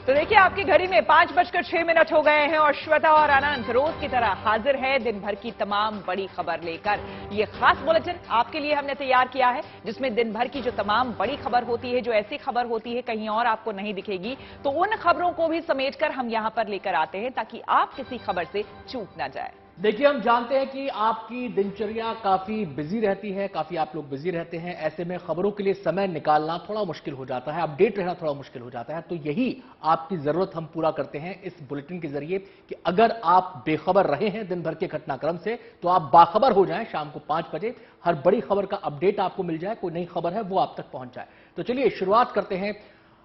तो देखिए आपकी घड़ी में 5:06 हो गए हैं और श्वेता और अनंत रोज की तरह हाजिर है दिन भर की तमाम बड़ी खबर लेकर। ये खास बुलेटिन आपके लिए हमने तैयार किया है जिसमें दिन भर की जो तमाम बड़ी खबर होती है, जो ऐसी खबर होती है कहीं और आपको नहीं दिखेगी, तो उन खबरों को भी समेटकर हम यहां पर लेकर आते हैं ताकि आप किसी खबर से चूक ना जाए। देखिए, हम जानते हैं कि आपकी दिनचर्या काफी बिजी रहती है, काफी आप लोग बिजी रहते हैं। ऐसे में खबरों के लिए समय निकालना थोड़ा मुश्किल हो जाता है, अपडेट रहना थोड़ा मुश्किल हो जाता है। तो यही आपकी जरूरत हम पूरा करते हैं इस बुलेटिन के जरिए कि अगर आप बेखबर रहे हैं दिन भर के घटनाक्रम से तो आप बाखबर हो जाएं। शाम को 5 बजे हर बड़ी खबर का अपडेट आपको मिल जाए, कोई नई खबर है वो आप तक पहुंच जाए। तो चलिए शुरुआत करते हैं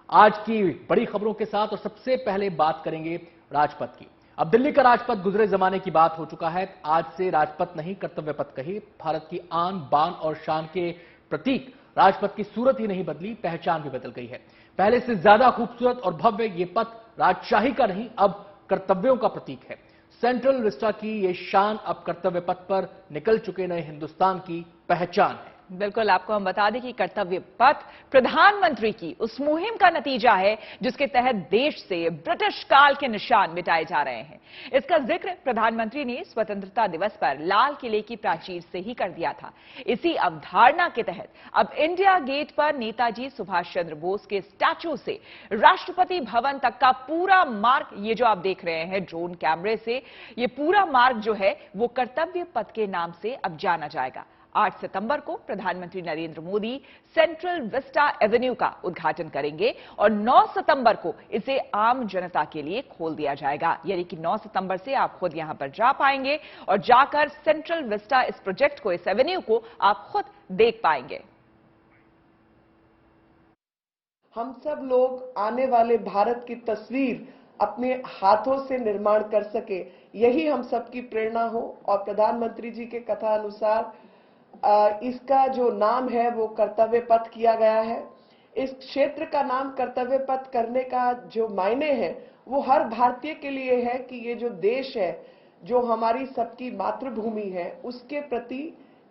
आज की बड़ी खबरों के साथ और सबसे पहले बात करेंगे राजपथ की। अब दिल्ली का राजपथ गुजरे जमाने की बात हो चुका है। आज से राजपथ नहीं कर्तव्य पथ कही। भारत की आन बान और शान के प्रतीक राजपथ की सूरत ही नहीं बदली, पहचान भी बदल गई है। पहले से ज्यादा खूबसूरत और भव्य ये पथ राजशाही का नहीं, अब कर्तव्यों का प्रतीक है। सेंट्रल विस्टा की ये शान अब कर्तव्य पथ पर निकल चुके नए हिंदुस्तान की पहचान है। बिल्कुल, आपको हम बता दें कि कर्तव्य पथ प्रधानमंत्री की उस मुहिम का नतीजा है जिसके तहत देश से ब्रिटिश काल के निशान मिटाए जा रहे हैं। इसका जिक्र प्रधानमंत्री ने स्वतंत्रता दिवस पर लाल किले की प्राचीर से ही कर दिया था। इसी अवधारणा के तहत अब इंडिया गेट पर नेताजी सुभाष चंद्र बोस के स्टैचू से राष्ट्रपति भवन तक का पूरा मार्ग, ये जो आप देख रहे हैं ड्रोन कैमरे से, ये पूरा मार्ग जो है वो कर्तव्य पथ के नाम से अब जाना जाएगा। 8 सितंबर को प्रधानमंत्री Narendra Modi central Vista Avenue का उद्घाटन करेंगे और 9 सितंबर को इसे आम जनता के लिए खोल दिया जाएगा। यानी कि 9 सितंबर से आप खुद यहां पर जा पाएंगे और जाकर सेंट्रल विस्टा इस प्रोजेक्ट को, इस एवेन्यू को आप खुद देख पाएंगे। हम सब लोग आने वाले भारत की तस्वीर अपने हाथों से निर्माण कर सके, यही हम सबकी प्रेरणा हो। और प्रधानमंत्री जी के कथा अनुसार इसका जो नाम है वो कर्तव्य पथ किया गया है। इस क्षेत्र का नाम कर्तव्य पथ करने का जो मायने है वो हर भारतीय के लिए है कि ये जो देश है, जो हमारी सबकी मातृभूमि है, उसके प्रति,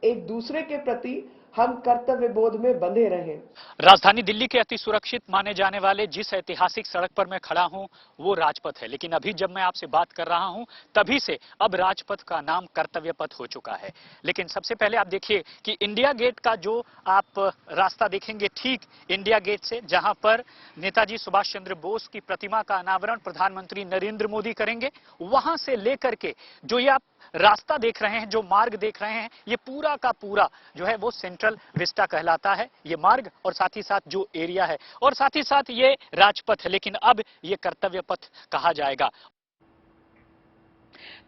एक दूसरे के प्रति हम कर्तव्य बोध में बंधे रहें। राजधानी दिल्ली के अति सुरक्षित माने जाने वाले जिस ऐतिहासिक सड़क पर मैं खड़ा हूं वो राजपथ है, लेकिन अभी जब मैं आपसे बात कर रहा हूं तभी से अब राजपथ का नाम कर्तव्य पथ हो चुका है। लेकिन सबसे पहले आप देखिए कि इंडिया गेट का जो आप रास्ता देखेंगे, ठीक इंडिया गेट से जहां पर नेताजी सुभाष चंद्र बोस की प्रतिमा का अनावरण प्रधानमंत्री नरेंद्र मोदी करेंगे, वहां से लेकर के जो ये आप रास्ता देख रहे हैं, जो मार्ग देख रहे हैं, ये पूरा का पूरा जो है वो सेंट्रल विस्टा कहलाता है, ये मार्ग और साथ ही साथ जो एरिया है, और साथ ही साथ ये राजपथ है, लेकिन अब ये कर्तव्य पथ कहा जाएगा।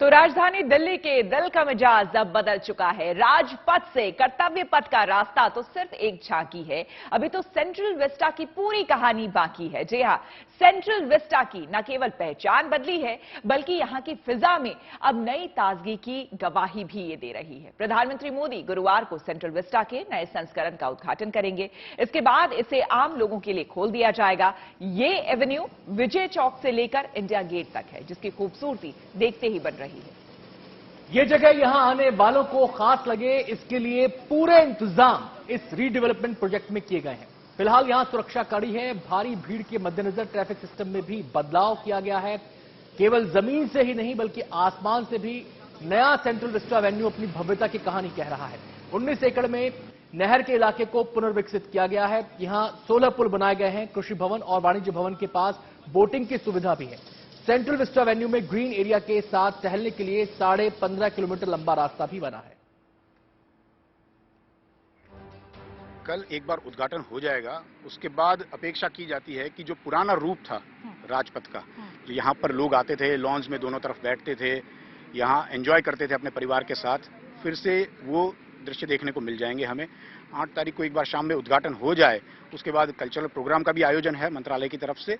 तो राजधानी दिल्ली के दिल का मिजाज अब बदल चुका है। राजपथ से कर्तव्य पथ का रास्ता तो सिर्फ एक झांकी है, अभी तो सेंट्रल विस्टा की पूरी कहानी बाकी है। जी हां, सेंट्रल विस्टा की न केवल पहचान बदली है बल्कि यहां की फिजा में अब नई ताजगी की गवाही भी ये दे रही है। प्रधानमंत्री मोदी गुरुवार को सेंट्रल विस्टा के नए संस्करण का उद्घाटन करेंगे। इसके बाद इसे आम लोगों के लिए खोल दिया जाएगा। ये एवेन्यू विजय चौक से लेकर इंडिया गेट तक है, जिसकी खूबसूरती देखते ही बन रही है। ये जगह यहां आने वालों को खास लगे, इसके लिए पूरे इंतजाम इस रीडेवलपमेंट प्रोजेक्ट में किए गए हैं। फिलहाल यहां सुरक्षा कड़ी है। भारी भीड़ के मद्देनजर ट्रैफिक सिस्टम में भी बदलाव किया गया है। केवल जमीन से ही नहीं बल्कि आसमान से भी नया सेंट्रल विस्टा एवेन्यू अपनी भव्यता की कहानी कह रहा है। 19 एकड़ में नहर के इलाके को पुनर्विकसित किया गया है। यहां 16 पुल बनाए गए हैं। कृषि भवन और वाणिज्य भवन के पास बोटिंग की सुविधा भी है। सेंट्रल विस्टा एवेन्यू में ग्रीन एरिया के साथ टहलने के लिए 15.5 किलोमीटर लंबा रास्ता भी बना है। कल एक बार उद्घाटन हो जाएगा, उसके बाद अपेक्षा की जाती है कि जो पुराना रूप था राजपथ का, जो यहाँ पर लोग आते थे, लॉन्ज में दोनों तरफ बैठते थे, यहाँ एंजॉय करते थे अपने परिवार के साथ, फिर से वो दृश्य देखने को मिल जाएंगे हमें। 8 तारीख को एक बार शाम में उद्घाटन हो जाए, उसके बाद कल्चरल प्रोग्राम का भी आयोजन है मंत्रालय की तरफ से।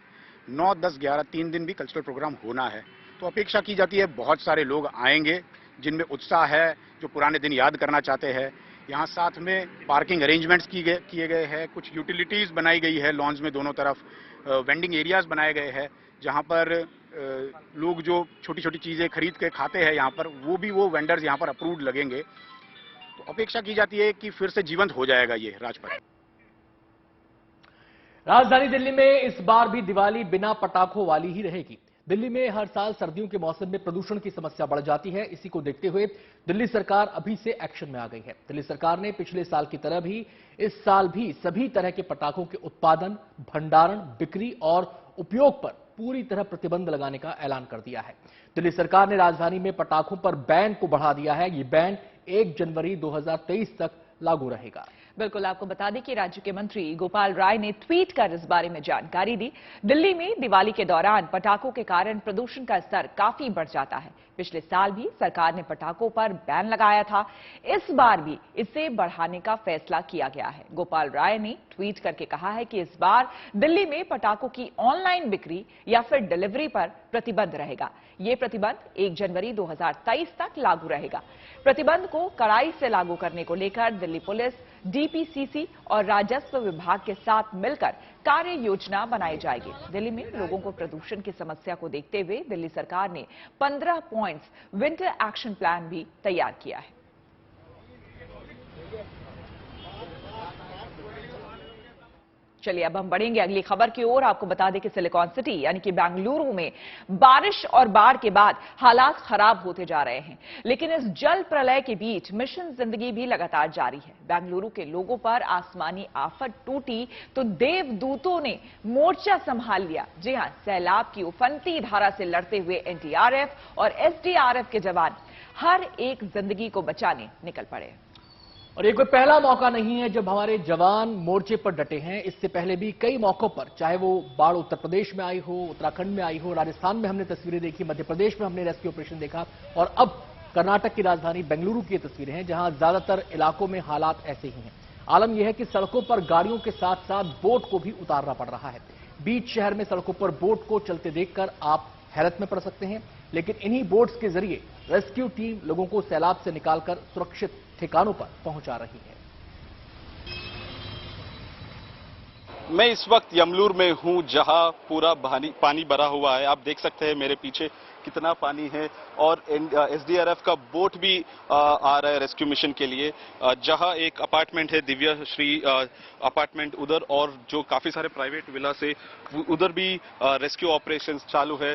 9, 10, 11 3 दिन भी कल्चरल प्रोग्राम होना है। तो अपेक्षा की जाती है बहुत सारे लोग आएंगे जिनमें उत्साह है, जो पुराने दिन याद करना चाहते हैं। यहाँ साथ में पार्किंग अरेंजमेंट्स किए गए हैं, कुछ यूटिलिटीज बनाई गई है लॉन्ज में दोनों तरफ, वेंडिंग एरियाज बनाए गए हैं जहाँ पर लोग जो छोटी छोटी चीजें खरीद के खाते हैं यहाँ पर, वो वेंडर्स यहाँ पर अप्रूव्ड लगेंगे। तो अपेक्षा की जाती है कि फिर से जीवंत हो जाएगा ये राजपथ। राजधानी दिल्ली में इस बार भी दिवाली बिना पटाखों वाली ही रहेगी। दिल्ली में हर साल सर्दियों के मौसम में प्रदूषण की समस्या बढ़ जाती है। इसी को देखते हुए दिल्ली सरकार अभी से एक्शन में आ गई है। दिल्ली सरकार ने पिछले साल की तरह भी इस साल भी सभी तरह के पटाखों के उत्पादन, भंडारण, बिक्री और उपयोग पर पूरी तरह प्रतिबंध लगाने का ऐलान कर दिया है। दिल्ली सरकार ने राजधानी में पटाखों पर बैन को बढ़ा दिया है। ये बैन 1 जनवरी 2023 तक लागू रहेगा। बिल्कुल, आपको बता दें कि राज्य के मंत्री गोपाल राय ने ट्वीट कर इस बारे में जानकारी दी। दिल्ली में दिवाली के दौरान पटाखों के कारण प्रदूषण का स्तर काफी बढ़ जाता है। पिछले साल भी सरकार ने पटाखों पर बैन लगाया था। इस बार भी इसे बढ़ाने का फैसला किया गया है। गोपाल राय ने ट्वीट करके कहा है कि इस बार दिल्ली में पटाखों की ऑनलाइन बिक्री या फिर डिलीवरी पर प्रतिबंध रहेगा। ये प्रतिबंध 1 जनवरी 2023 तक लागू रहेगा। प्रतिबंध को कड़ाई से लागू करने को लेकर दिल्ली पुलिस, डीपीसीसी और राजस्व विभाग के साथ मिलकर कार्य योजना बनाई जाएगी। दिल्ली में लोगों को प्रदूषण की समस्या को देखते हुए दिल्ली सरकार ने 15 पॉइंट्स विंटर एक्शन प्लान भी तैयार किया है। चलिए अब हम बढ़ेंगे अगली खबर की ओर। आपको बता दें कि सिलिकॉन सिटी यानी कि बेंगलुरु में बारिश और बाढ़ के बाद हालात खराब होते जा रहे हैं, लेकिन इस जल प्रलय के बीच मिशन जिंदगी भी लगातार जारी है। बेंगलुरु के लोगों पर आसमानी आफत टूटी तो देवदूतों ने मोर्चा संभाल लिया। जी हां, सैलाब की उफनती धारा से लड़ते हुए एनडीआरएफ और एसडीआरएफ के जवान हर एक जिंदगी को बचाने निकल पड़े। और ये कोई पहला मौका नहीं है जब हमारे जवान मोर्चे पर डटे हैं। इससे पहले भी कई मौकों पर, चाहे वो बाढ़ उत्तर प्रदेश में आई हो, उत्तराखंड में आई हो, राजस्थान में हमने तस्वीरें देखी, मध्य प्रदेश में हमने रेस्क्यू ऑपरेशन देखा और अब कर्नाटक की राजधानी बेंगलुरु की तस्वीरें हैं जहां ज्यादातर इलाकों में हालात ऐसे ही हैं। आलम यह है कि सड़कों पर गाड़ियों के साथ साथ बोट को भी उतारना पड़ रहा है। बीच शहर में सड़कों पर बोट को चलते देखकर आप हैरत में पड़ सकते हैं, लेकिन इन्हीं बोट्स के जरिए रेस्क्यू टीम लोगों को सैलाब से निकालकर सुरक्षित ठिकानों पर पहुंचा रही है। मैं इस वक्त यमलूर में हूं जहां पूरा पानी भरा हुआ है। आप देख सकते हैं मेरे पीछे कितना पानी है और एसडीआरएफ का बोट भी आ रहा है रेस्क्यू मिशन के लिए। जहां एक अपार्टमेंट है, दिव्य श्री अपार्टमेंट उधर, और जो काफी सारे प्राइवेट विला से उधर भी रेस्क्यू ऑपरेशंस चालू है।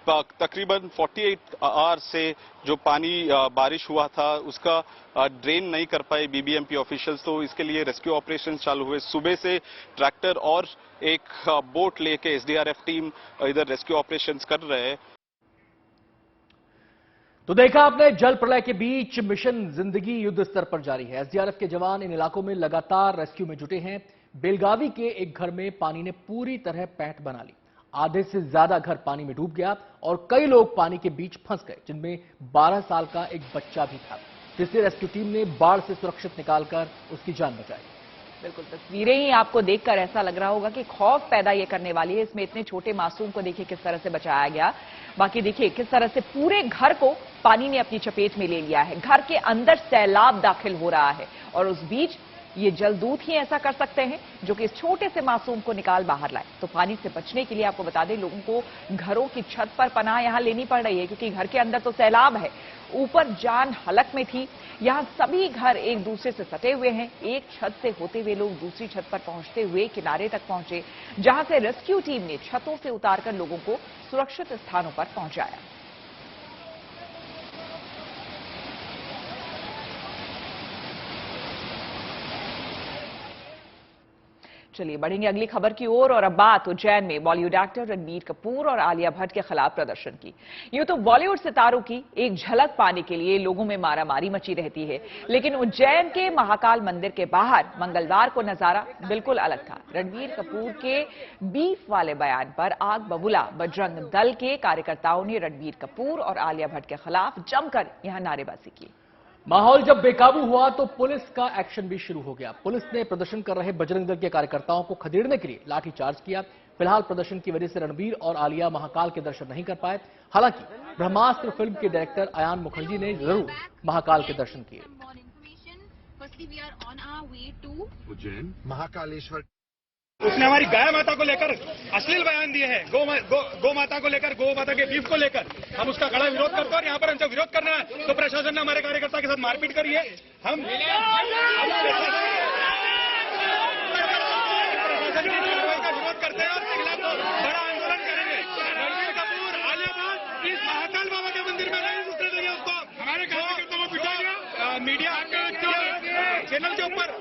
तकरीबन 48 आवर्स से जो पानी बारिश हुआ था उसका ड्रेन नहीं कर पाए बीबीएमपी ऑफिशियल्स, तो इसके लिए रेस्क्यू ऑपरेशन चालू हुए। सुबह से ट्रैक्टर और एक बोट लेके एसडीआरएफ टीम इधर रेस्क्यू ऑपरेशंस कर रहे हैं। तो देखा आपने, जल प्रलय के बीच मिशन जिंदगी युद्ध स्तर पर जारी है। एसडीआरएफ के जवान इन इलाकों में लगातार रेस्क्यू में जुटे हैं। बेलगावी के एक घर में पानी ने पूरी तरह पैठ बना ली। आधे से ज्यादा घर पानी में डूब गया और कई लोग पानी के बीच फंस गए, जिनमें 12 साल का एक बच्चा भी था, जिसे रेस्क्यू टीम ने बाढ़ से सुरक्षित निकालकर उसकी जान बचाई। बिल्कुल, तस्वीरें ही आपको देखकर ऐसा लग रहा होगा कि खौफ पैदा ये करने वाली है। इसमें इतने छोटे मासूम को देखिए किस तरह से बचाया गया। बाकी देखिए किस तरह से पूरे घर को पानी ने अपनी चपेट में ले लिया है। घर के अंदर सैलाब दाखिल हो रहा है और उस बीच ये जलदूत ही ऐसा कर सकते हैं जो कि इस छोटे से मासूम को निकाल बाहर लाए। तो पानी से बचने के लिए आपको बता दें, लोगों को घरों की छत पर पनाह यहां लेनी पड़ रही है, क्योंकि घर के अंदर तो सैलाब है, ऊपर जान हलक में थी। यहां सभी घर एक दूसरे से सटे हुए हैं। एक छत से होते हुए लोग दूसरी छत पर पहुंचते हुए किनारे तक पहुंचे, जहां से रेस्क्यू टीम ने छतों से उतारकर लोगों को सुरक्षित स्थानों पर पहुंचाया। चलिए बढ़ेंगे अगली खबर की ओर और अब बात उज्जैन में बॉलीवुड एक्टर रणबीर कपूर और आलिया भट्ट के खिलाफ प्रदर्शन की। यूं तो बॉलीवुड सितारों की एक झलक पाने के लिए लोगों में मारामारी मची रहती है, लेकिन उज्जैन के महाकाल मंदिर के बाहर मंगलवार को नजारा बिल्कुल अलग था। रणबीर कपूर के बीफ वाले बयान पर आग बबूला बजरंग दल के कार्यकर्ताओं ने रणबीर कपूर और आलिया भट्ट के खिलाफ जमकर यहां नारेबाजी की। माहौल जब बेकाबू हुआ तो पुलिस का एक्शन भी शुरू हो गया। पुलिस ने प्रदर्शन कर रहे बजरंग दल के कार्यकर्ताओं को खदेड़ने के लिए लाठीचार्ज किया। फिलहाल प्रदर्शन की वजह से रणबीर और आलिया महाकाल के दर्शन नहीं कर पाए। हालांकि ब्रह्मास्त्र फिल्म के डायरेक्टर अयान मुखर्जी ने जरूर महाकाल के दर्शन किए। उज्जैन महाकालेश्वर उसने हमारी गाय माता को लेकर अश्लील बयान दिए हैं। गौ माता को लेकर, गौ माता के बीफ को लेकर हम उसका कड़ा विरोध करते हैं और यहाँ पर हमसे विरोध करना है तो प्रशासन ने हमारे कार्यकर्ता के साथ मारपीट करी है। हम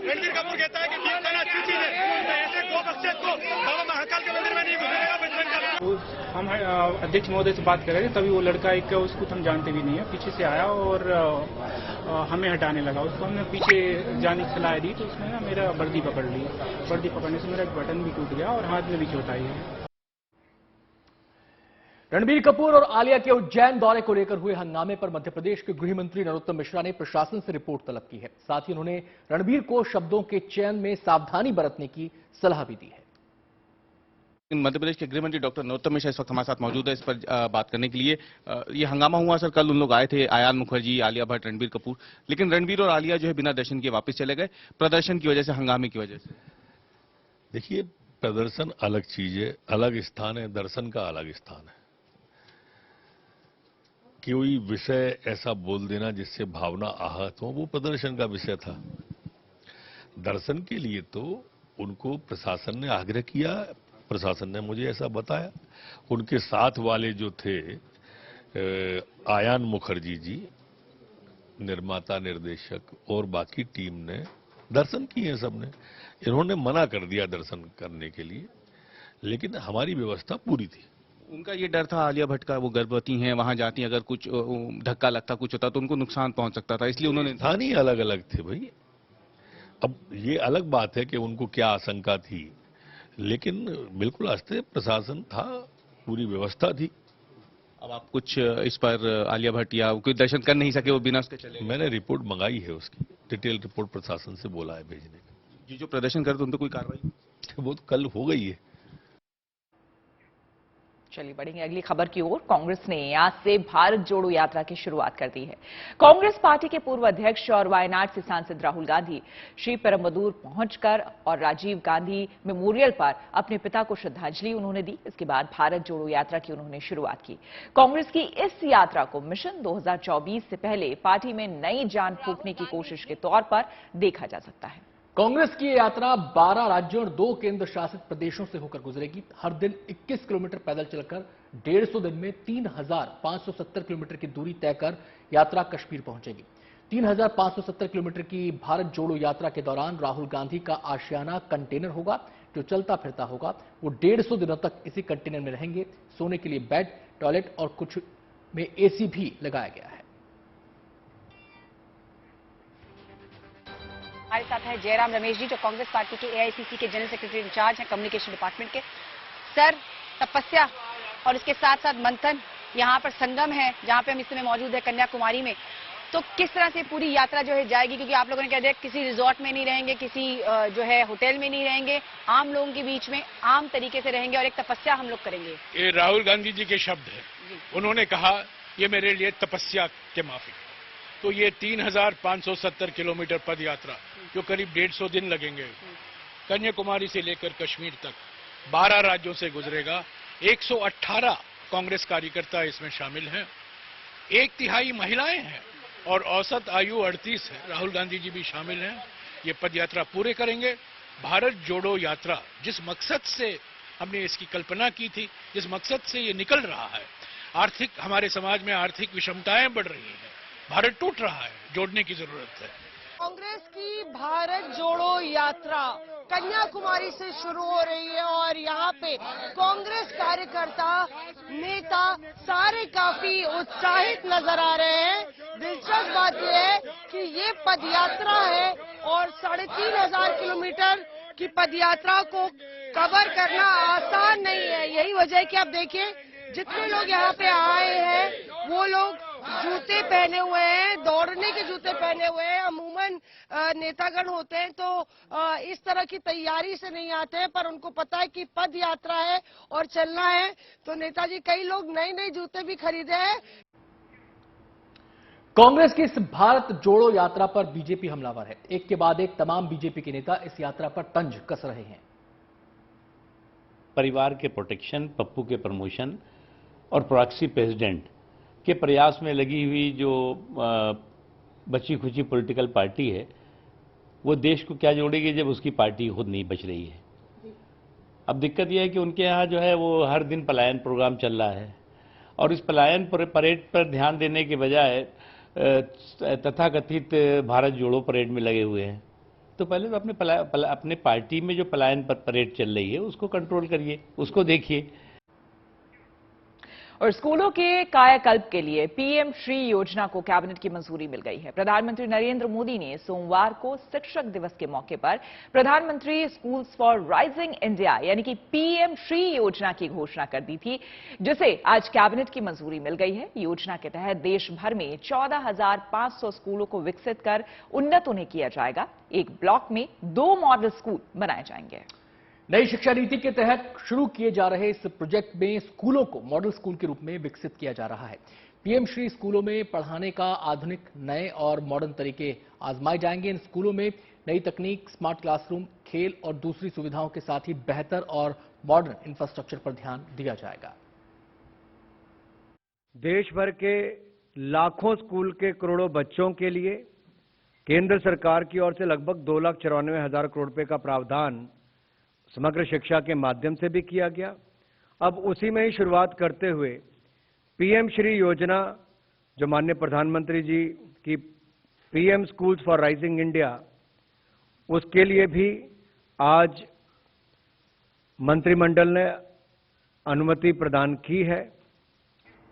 रणबीर कपूर कहता है कि बीफ खाना अच्छी चीज है, तो ऐसे गो बख्शेश को बाबा महाकाल के मंदिर में नहीं घुसेगा बजरंग का। हम अध्यक्ष महोदय से बात कर रहे थे, तभी वो लड़का एक उसको हम जानते भी नहीं है, पीछे से आया और हमें हटाने लगा। उसको हमने पीछे जाने की सलाह दी तो उसने ना मेरा वर्दी पकड़ ली। वर्दी पकड़ने से मेरा एक बटन भी टूट गया और हाथ में भी चोट आई है। रणबीर कपूर और आलिया के उज्जैन दौरे को लेकर हुए हंगामे पर मध्य प्रदेश के गृह मंत्री नरोत्तम मिश्रा ने प्रशासन से रिपोर्ट तलब की है। साथ ही उन्होंने रणबीर को शब्दों के चयन में सावधानी बरतने की सलाह भी दी है। मध्य प्रदेश के गृह मंत्री डॉक्टर नरोत्तम मिश्रा इस वक्त हमारे साथ मौजूद है इस पर बात करने के लिए। ये हंगामा हुआ सर, कल उन लोग आए थे, आयान मुखर्जी, आलिया भट्ट, रणबीर कपूर, लेकिन रणबीर और आलिया जो है बिना दर्शन किए वापस चले गए, प्रदर्शन की वजह से, हंगामे की वजह से। देखिए, प्रदर्शन अलग चीज है, अलग स्थान है, दर्शन का अलग स्थान है। कोई विषय ऐसा बोल देना जिससे भावना आहत हो, वो प्रदर्शन का विषय था। दर्शन के लिए तो उनको प्रशासन ने आग्रह किया, प्रशासन ने मुझे ऐसा बताया। उनके साथ वाले जो थे आयान मुखर्जी जी, निर्माता, निर्देशक और बाकी टीम ने दर्शन किए सबने। इन्होंने मना कर दिया दर्शन करने के लिए, लेकिन हमारी व्यवस्था पूरी थी। उनका ये डर था, आलिया भट्ट का, वो गर्भवती हैं, वहां जाती, अगर कुछ धक्का लगता, कुछ होता तो उनको नुकसान पहुंच सकता था, इसलिए उन्होंने। स्थान ही अलग अलग थे भाई। अब ये अलग बात है कि उनको क्या आशंका थी, लेकिन बिल्कुल आस्ते प्रशासन था, पूरी व्यवस्था थी। अब आप कुछ इस पर आलिया भट्ट या कोई दर्शन कर नहीं सके, वो बिना उसके चले? मैंने रिपोर्ट मंगाई है, उसकी डिटेल रिपोर्ट प्रशासन से बोला है भेजने का। जी, जो प्रदर्शन कर, तो उन पर कोई कार्रवाई? वो तो कल हो गई है। चलिए बढ़ेंगे अगली खबर की ओर। कांग्रेस ने आज से भारत जोड़ो यात्रा की शुरुआत कर दी है। कांग्रेस पार्टी के पूर्व अध्यक्ष और वायनाड से सांसद राहुल गांधी श्री पेरम्बदूर पहुंचकर और राजीव गांधी मेमोरियल पर अपने पिता को श्रद्धांजलि उन्होंने दी। इसके बाद भारत जोड़ो यात्रा की उन्होंने शुरुआत की। कांग्रेस की इस यात्रा को मिशन 2024 से पहले पार्टी में नई जान फूंकने की कोशिश के तौर पर देखा जा सकता है। कांग्रेस की यात्रा 12 राज्यों और 2 केंद्र शासित प्रदेशों से होकर गुजरेगी। हर दिन 21 किलोमीटर पैदल चलकर 150 दिन में 3570 किलोमीटर की दूरी तय कर यात्रा कश्मीर पहुंचेगी। 3570 किलोमीटर की भारत जोड़ो यात्रा के दौरान राहुल गांधी का आशियाना कंटेनर होगा, जो चलता फिरता होगा। वो 150 दिनों तक इसी कंटेनर में रहेंगे। सोने के लिए बेड, टॉयलेट और कुछ में एसी भी लगाया गया है। हमारे साथ है जयराम रमेश जी, जो कांग्रेस पार्टी के एआईसीसी के जनरल सेक्रेटरी इंचार्ज हैं कम्युनिकेशन डिपार्टमेंट के। सर, तपस्या और इसके साथ साथ मंथन, यहाँ पर संगम है जहाँ पे हम इस समय मौजूद है कन्याकुमारी में, तो किस तरह से पूरी यात्रा जो है जाएगी? क्योंकि आप लोगों ने कह दिया किसी रिजॉर्ट में नहीं रहेंगे, किसी जो है होटल में नहीं रहेंगे, आम लोगों के बीच में आम तरीके से रहेंगे और एक तपस्या हम लोग करेंगे। ये राहुल गांधी जी के शब्द है, उन्होंने कहा ये मेरे लिए तपस्या के माफिक। तो ये 3570 किलोमीटर पद यात्रा जो करीब 150 दिन लगेंगे, कन्याकुमारी से लेकर कश्मीर तक 12 राज्यों से गुजरेगा। 118 कांग्रेस कार्यकर्ता इसमें शामिल हैं, 1/3 महिलाएं हैं और औसत आयु 38 है। राहुल गांधी जी भी शामिल हैं। ये पद यात्रा पूरे करेंगे। भारत जोड़ो यात्रा जिस मकसद से हमने इसकी कल्पना की थी, जिस मकसद से ये निकल रहा है, आर्थिक, हमारे समाज में आर्थिक विषमताएं बढ़ रही हैं, भारत टूट रहा है, जोड़ने की जरूरत है। कांग्रेस की भारत जोड़ो यात्रा कन्याकुमारी से शुरू हो रही है और यहाँ पे कांग्रेस कार्यकर्ता, नेता सारे काफी उत्साहित नजर आ रहे हैं। दिलचस्प बात यह है कि ये पदयात्रा है और 3500 किलोमीटर की पदयात्रा को कवर करना आसान नहीं है। यही वजह है कि आप देखिए जितने लोग यहाँ पे आए हैं वो लोग जूते पहने हुए हैं, दौड़ने के जूते पहने हुए हैं। अमूमन नेतागण होते हैं तो इस तरह की तैयारी से नहीं आते हैं, पर उनको पता है कि पद यात्रा है और चलना है, तो नेताजी कई लोग नए नए जूते भी खरीदे हैं। कांग्रेस की इस भारत जोड़ो यात्रा पर बीजेपी हमलावर है। एक के बाद एक तमाम बीजेपी के नेता इस यात्रा पर तंज कस रहे हैं। परिवार के प्रोटेक्शन, पप्पू के प्रमोशन और प्रॉक्सी प्रेसिडेंट के प्रयास में लगी हुई जो बची खुची पॉलिटिकल पार्टी है, वो देश को क्या जोड़ेगी जब उसकी पार्टी खुद नहीं बच रही है। अब दिक्कत यह है कि उनके यहाँ जो है वो हर दिन पलायन प्रोग्राम चल रहा है और इस पलायन परेड पर ध्यान देने के बजाय तथाकथित भारत जोड़ो परेड में लगे हुए हैं। तो पहले तो अपने पार्टी में जो पलायन परेड चल रही है उसको कंट्रोल करिए, उसको देखिए। और स्कूलों के कायाकल्प के लिए पीएम श्री योजना को कैबिनेट की मंजूरी मिल गई है। प्रधानमंत्री नरेंद्र मोदी ने सोमवार को शिक्षक दिवस के मौके पर प्रधानमंत्री स्कूल्स फॉर राइजिंग इंडिया यानी कि पीएम श्री योजना की घोषणा कर दी थी, जिसे आज कैबिनेट की मंजूरी मिल गई है। योजना के तहत देश भर में 14,500 स्कूलों को विकसित कर उन्नत उन्हें किया जाएगा। एक ब्लॉक में 2 मॉडल स्कूल बनाए जाएंगे। नई शिक्षा नीति के तहत शुरू किए जा रहे इस प्रोजेक्ट में स्कूलों को मॉडल स्कूल के रूप में विकसित किया जा रहा है। पीएम श्री स्कूलों में पढ़ाने का आधुनिक, नए और मॉडर्न तरीके आजमाए जाएंगे। इन स्कूलों में नई तकनीक, स्मार्ट क्लासरूम, खेल और दूसरी सुविधाओं के साथ ही बेहतर और मॉडर्न इंफ्रास्ट्रक्चर पर ध्यान दिया जाएगा। देश भर के लाखों स्कूल के करोड़ों बच्चों के लिए केंद्र सरकार की ओर से लगभग 2,94,000 करोड़ रुपए का प्रावधान समग्र शिक्षा के माध्यम से भी किया गया। अब उसी में ही शुरुआत करते हुए पीएम श्री योजना, जो माननीय प्रधानमंत्री जी की PM schools for rising India, उसके लिए भी आज मंत्रिमंडल ने अनुमति प्रदान की है।